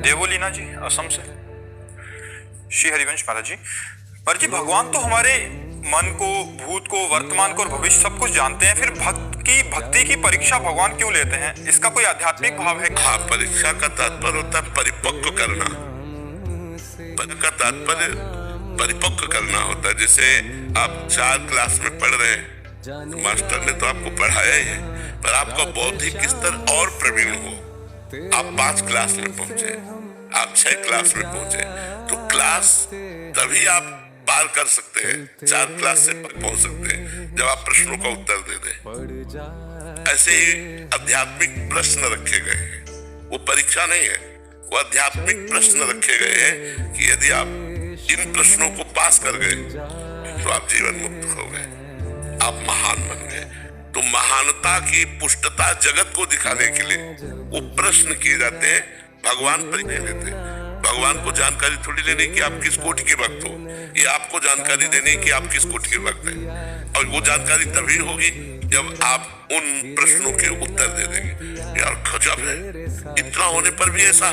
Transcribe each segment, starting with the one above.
देवोलीना जी, असम से। श्री हरिवंश महाराज जी, पर जी भगवान तो हमारे मन को, भूत को, वर्तमान को और भविष्य सब कुछ जानते हैं, फिर भक्ति की परीक्षा भगवान क्यों लेते हैं? इसका कोई आध्यात्मिक भाव है? हाँ, परीक्षा का तात्पर्य होता है परिपक्व करना। पद का तात्पर्य परिपक्व करना होता है। जैसे आप 4 क्लास में पढ़ रहे हैं, तो मास्टर ने तो आपको पढ़ाया ही है, पर आपका बौद्धिक स्तर और प्रवीण हो। आप 5 क्लास में पहुंचे, आप 6 क्लास में पहुंचे, तो क्लास तभी आप पार कर सकते हैं, 4 क्लास से पहुंच सकते हैं जब आप प्रश्नों का उत्तर दे दें। ऐसे ही आध्यात्मिक प्रश्न रखे गए हैं, वो परीक्षा नहीं है, वो आध्यात्मिक प्रश्न रखे गए हैं कि यदि आप इन प्रश्नों को पास कर गए तो आप जीवन मुक्त हो गए, आप महान बन गए। तो महानता की पुष्टता जगत को दिखाने के लिए वो प्रश्न किए जाते हैं। भगवान परीक्षा लेते हैं। भगवान को जानकारी थोड़ी लेने की आप किस कोटि के भक्त हो, ये आपको जानकारी देने की आप किस कोटि के भक्त हैं। और वो जानकारी तभी होगी जब आप उन प्रश्नों के उत्तर दे देंगे। यार गजब है, इतना होने पर भी ऐसा।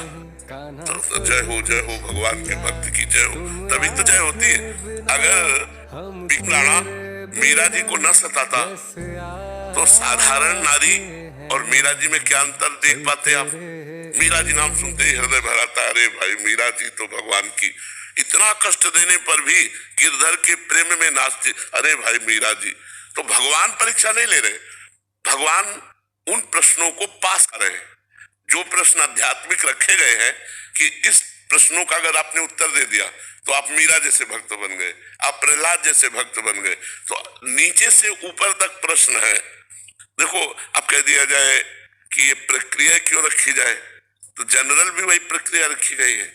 तो जय हो भगवान के भक्त की जय हो, तभी तो जय होती है। अगर बिकराना मीरा जी को न सताता तो साधारण नारी और मीरा जी में क्या अंतर देख पाते आप? मीरा जी नाम सुनते ही हृदय भराता, अरे भाई मीरा जी तो भगवान की इतना कष्ट देने पर भी गिरधर के प्रेम में नाचते। अरे भाई मीरा जी, तो भगवान परीक्षा नहीं ले रहे, भगवान उन प्रश्नों को पास कर रहे हैं। जो प्रश्न आध्यात्मिक रखे गए हैं कि इस प्रश्नों का अगर आपने उत्तर दे दिया तो आप मीरा जैसे भक्त बन गए, आप प्रहलाद जैसे भक्त बन गए। तो नीचे से ऊपर तक प्रश्न है। देखो, अब कह दिया जाए कि ये प्रक्रिया क्यों रखी जाए, तो जनरल भी वही प्रक्रिया रखी गई है।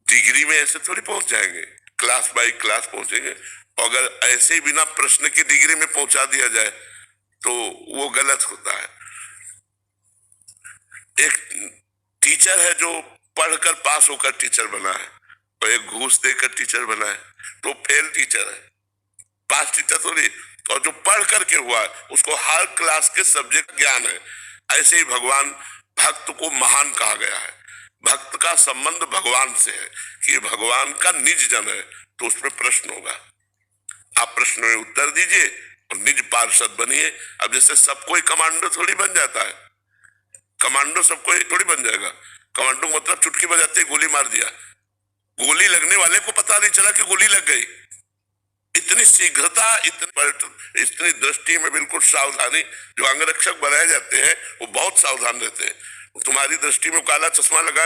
डिग्री में ऐसे थोड़ी पहुंच जाएंगे, क्लास बाय क्लास पहुंचेंगे। अगर ऐसे ही बिना प्रश्न की डिग्री में पहुंचा दिया जाए तो वो गलत होता है। एक टीचर है जो पढ़कर पास होकर टीचर बना है, और एक घूस देकर टीचर बना है, तो फेल टीचर है, पास टीचर थोड़ी। और जो पढ़ करके हुआ है उसको हर क्लास के सब्जेक्ट ज्ञान है। ऐसे ही भगवान भक्त को महान कहा गया है। भक्त का संबंध भगवान से है कि भगवान का निज जन है, तो उसमें प्रश्न होगा। आप प्रश्न में उत्तर दीजिए और निज पार्षद बनिए। अब जैसे सब कोई कमांडो थोड़ी बन जाता है, कमांडो सब कोई थोड़ी बन जाएगा। कमांडो मतलब चुटकी बजाते ही गोली मार दिया, गोली लगने वाले को पता नहीं चला कि गोली लग गई। इतनी शीघ्रता, इतनी दृष्टि में बिल्कुल सावधानी। जो अंगरक्षक बनाए जाते हैं वो बहुत सावधान रहते हैं। तुम्हारी दृष्टि में काला चश्मा लगा